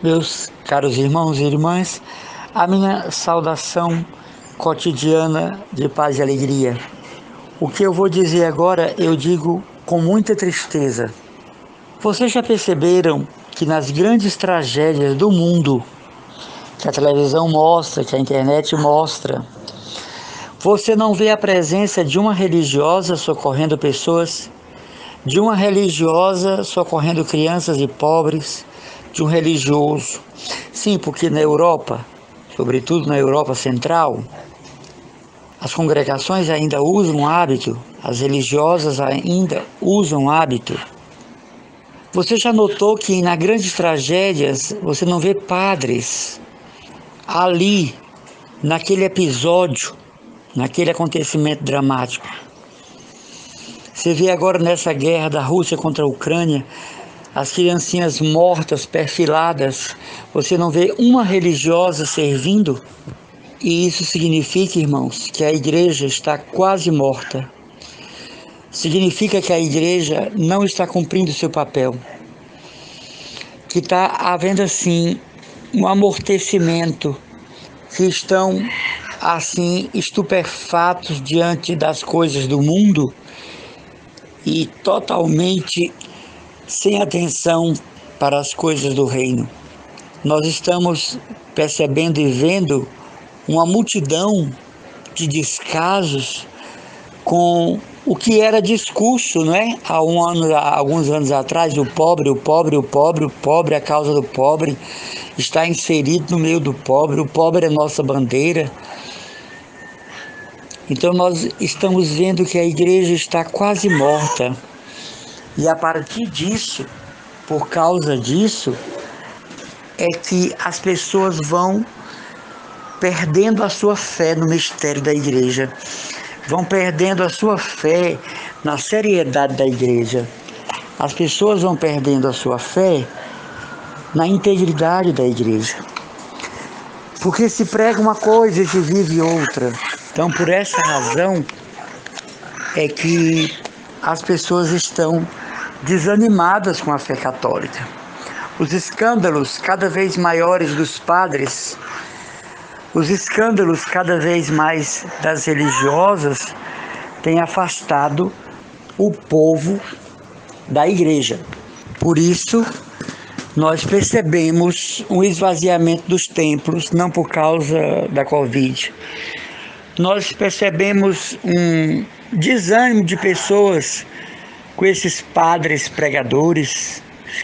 Meus caros irmãos e irmãs, a minha saudação cotidiana de paz e alegria. O que eu vou dizer agora, eu digo com muita tristeza. Vocês já perceberam que nas grandes tragédias do mundo, que a televisão mostra, que a internet mostra, você não vê a presença de uma religiosa socorrendo pessoas, de uma religiosa socorrendo crianças e pobres, de um religioso. Sim, porque na Europa, sobretudo na Europa Central, as congregações ainda usam o hábito, as religiosas ainda usam o hábito. Você já notou que nas grandes tragédias você não vê padres ali, naquele episódio, naquele acontecimento dramático? Você vê agora nessa guerra da Rússia contra a Ucrânia, as criancinhas mortas, perfiladas, você não vê uma religiosa servindo? E isso significa, irmãos, que a igreja está quase morta. Significa que a igreja não está cumprindo seu papel. Que está havendo, assim, um amortecimento, que estão, assim, estupefatos diante das coisas do mundo e totalmente sem atenção para as coisas do reino. Nós estamos percebendo e vendo uma multidão de descasos com o que era discurso, não é? Há alguns anos atrás, o pobre, a causa do pobre está inserido no meio do pobre, o pobre é nossa bandeira. Então nós estamos vendo que a igreja está quase morta. E a partir disso, por causa disso, é que as pessoas vão perdendo a sua fé no mistério da igreja, vão perdendo a sua fé na seriedade da igreja. As pessoas vão perdendo a sua fé na integridade da igreja, porque se prega uma coisa e se vive outra. Então, por essa razão, é que as pessoas estão desanimadas com a fé católica. Os escândalos cada vez maiores dos padres, os escândalos cada vez mais das religiosas têm afastado o povo da igreja. Por isso, nós percebemos um esvaziamento dos templos, não por causa da Covid. Nós percebemos um desânimo de pessoas com esses padres pregadores,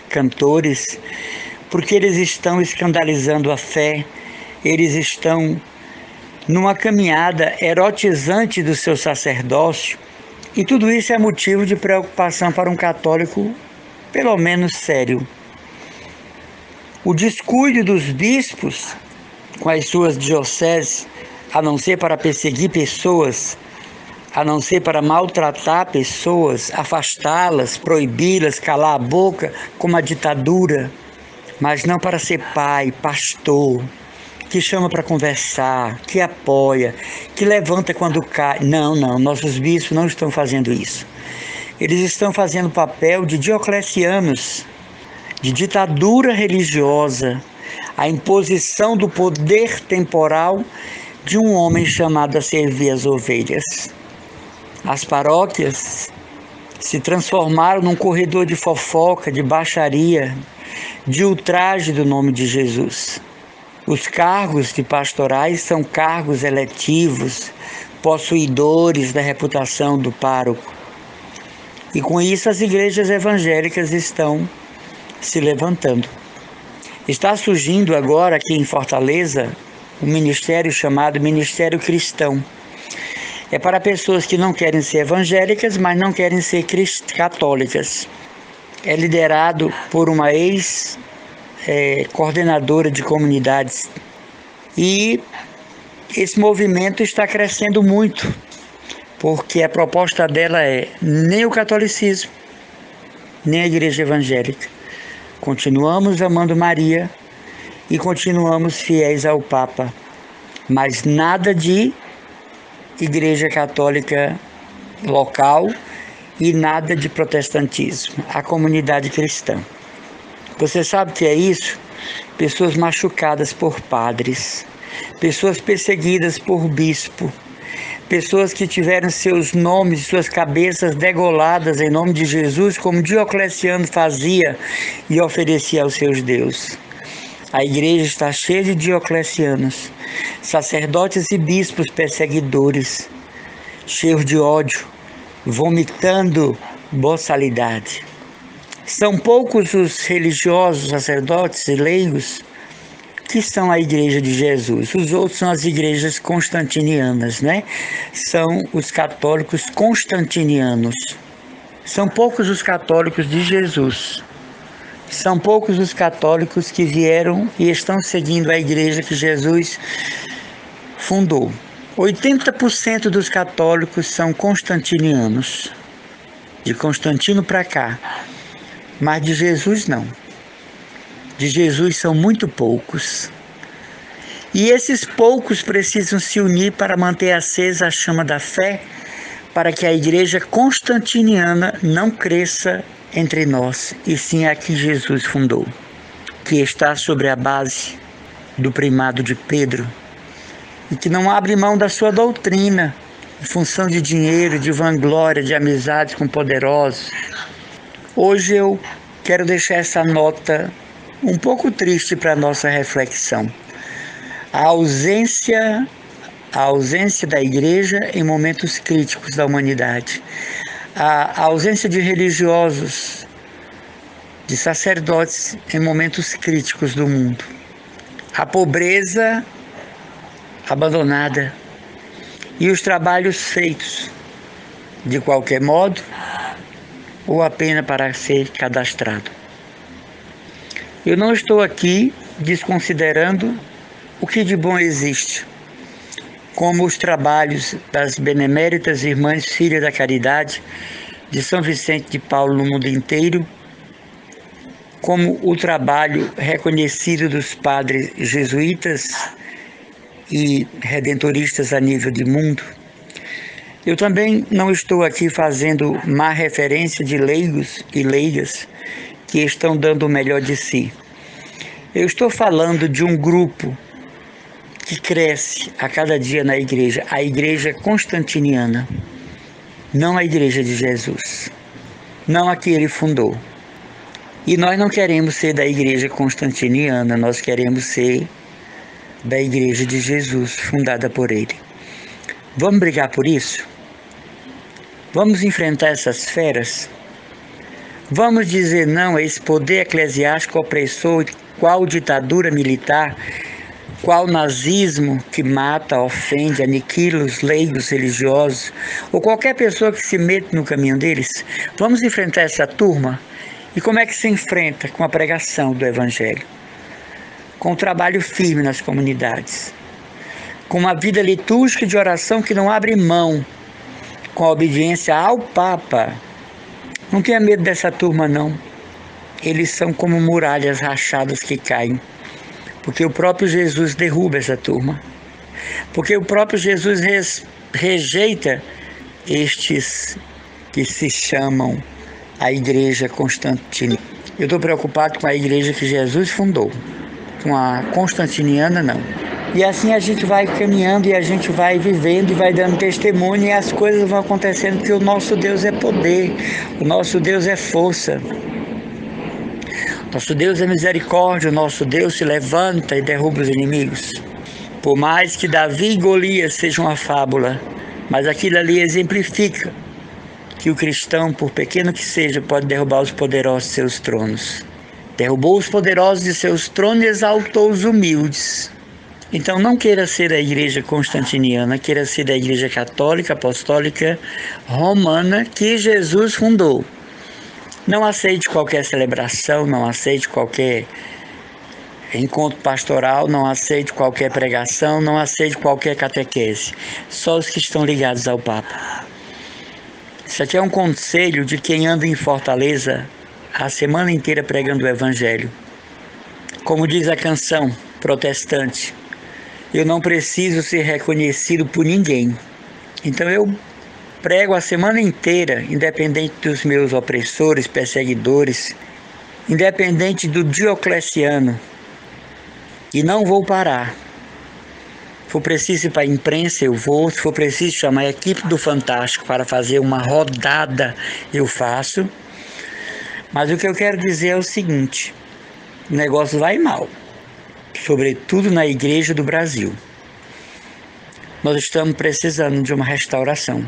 cantores, porque eles estão escandalizando a fé, eles estão numa caminhada erotizante do seu sacerdócio, e tudo isso é motivo de preocupação para um católico, pelo menos sério. O descuido dos bispos com as suas dioceses, a não ser para perseguir pessoas, a não ser para maltratar pessoas, afastá-las, proibi-las, calar a boca, como a ditadura, mas não para ser pai, pastor, que chama para conversar, que apoia, que levanta quando cai. Não, nossos bispos não estão fazendo isso. Eles estão fazendo o papel de Dioclecianos, de ditadura religiosa, a imposição do poder temporal de um homem chamado a servir as ovelhas. As paróquias se transformaram num corredor de fofoca, de baixaria, de ultraje do nome de Jesus. Os cargos de pastorais são cargos eletivos, possuidores da reputação do pároco. E com isso as igrejas evangélicas estão se levantando. Está surgindo agora aqui em Fortaleza um ministério chamado Ministério Cristão. É para pessoas que não querem ser evangélicas, mas não querem ser católicas. É liderado por uma ex-coordenadora de comunidades. E esse movimento está crescendo muito, porque a proposta dela é nem o catolicismo, nem a igreja evangélica. Continuamos amando Maria e continuamos fiéis ao Papa, mas nada de igreja católica local e nada de protestantismo, a comunidade cristã. Você sabe o que é isso? pessoas machucadas por padres, pessoas perseguidas por bispo, pessoas que tiveram seus nomes, suas cabeças degoladas em nome de Jesus, como Diocleciano fazia e oferecia aos seus deuses. A igreja está cheia de Dioclecianos, sacerdotes e bispos perseguidores, cheios de ódio, vomitando boçalidade. São poucos os religiosos, sacerdotes e leigos que são a igreja de Jesus. Os outros são as igrejas constantinianas, né? São os católicos constantinianos. São poucos os católicos de Jesus. São poucos os católicos que vieram e estão seguindo a igreja que Jesus fundou. 80% dos católicos são constantinianos. De Constantino para cá. Mas de Jesus não. De Jesus são muito poucos. E esses poucos precisam se unir para manter acesa a chama da fé, para que a igreja constantiniana não cresça entre nós, e sim a que Jesus fundou, que está sobre a base do primado de Pedro, e que não abre mão da sua doutrina, em função de dinheiro, de vanglória, de amizades com poderosos. Hoje eu quero deixar essa nota um pouco triste para a nossa reflexão. A ausência da igreja em momentos críticos da humanidade. A ausência de religiosos, de sacerdotes em momentos críticos do mundo. A pobreza abandonada e os trabalhos feitos de qualquer modo ou apenas para ser cadastrado. Eu não estou aqui desconsiderando o que de bom existe, como os trabalhos das beneméritas Irmãs Filhas da Caridade de São Vicente de Paulo no mundo inteiro, como o trabalho reconhecido dos padres jesuítas e redentoristas a nível de mundo. Eu também não estou aqui fazendo má referência de leigos e leigas que estão dando o melhor de si. Eu estou falando de um grupo que cresce a cada dia na igreja, a igreja constantiniana, não a igreja de Jesus, não a que ele fundou. E nós não queremos ser da igreja constantiniana, nós queremos ser da igreja de Jesus, fundada por ele. Vamos brigar por isso? Vamos enfrentar essas feras? Vamos dizer não a esse poder eclesiástico opressor, qual ditadura militar, qual nazismo que mata, ofende, aniquila os leigos religiosos, ou qualquer pessoa que se mete no caminho deles? Vamos enfrentar essa turma? E como é que se enfrenta? Com a pregação do Evangelho, com o trabalho firme nas comunidades, com uma vida litúrgica de oração que não abre mão, com a obediência ao Papa. Não tenha medo dessa turma, não. Eles são como muralhas rachadas que caem, porque o próprio Jesus derruba essa turma, porque o próprio Jesus rejeita estes que se chamam a igreja constantiniana. Eu estou preocupado com a igreja que Jesus fundou, com a constantiniana não. E assim a gente vai caminhando e a gente vai vivendo e vai dando testemunho, e as coisas vão acontecendo, porque o nosso Deus é poder, o nosso Deus é força, nosso Deus é misericórdia, o nosso Deus se levanta e derruba os inimigos. Por mais que Davi e Golias sejam uma fábula, mas aquilo ali exemplifica que o cristão, por pequeno que seja, pode derrubar os poderosos de seus tronos. Derrubou os poderosos de seus tronos e exaltou os humildes. Então não queira ser da igreja constantiniana, queira ser da igreja católica, apostólica, romana, que Jesus fundou. Não aceite qualquer celebração, não aceite qualquer encontro pastoral, não aceite qualquer pregação, não aceite qualquer catequese. Só os que estão ligados ao Papa. Isso aqui é um conselho de quem anda em Fortaleza a semana inteira pregando o Evangelho. Como diz a canção protestante, eu não preciso ser reconhecido por ninguém. Então eu prego a semana inteira, independente dos meus opressores, perseguidores, independente do Diocleciano, E não vou parar. Se for preciso ir para a imprensa, eu vou. Se for preciso chamar a equipe do Fantástico para fazer uma rodada, eu faço. Mas o que eu quero dizer é o seguinte: o negócio vai mal, sobretudo na Igreja do Brasil. Nós estamos precisando de uma restauração.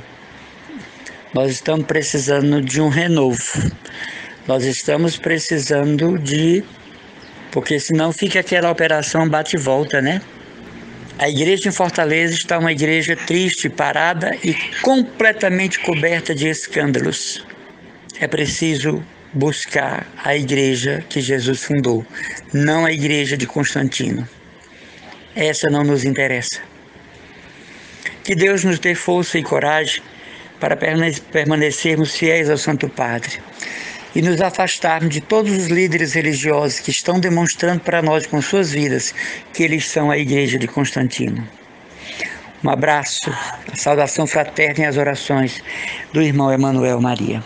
Nós estamos precisando de um renovo. Nós estamos precisando de... Porque senão fica aquela operação bate e volta, né? A igreja em Fortaleza está uma igreja triste, parada e completamente coberta de escândalos. É preciso buscar a igreja que Jesus fundou, não a igreja de Constantino. Essa não nos interessa. Que Deus nos dê força e coragem para permanecermos fiéis ao Santo Padre e nos afastarmos de todos os líderes religiosos que estão demonstrando para nós com suas vidas que eles são a igreja de Constantino. Um abraço, a saudação fraterna e as orações do irmão Emanuel Maria.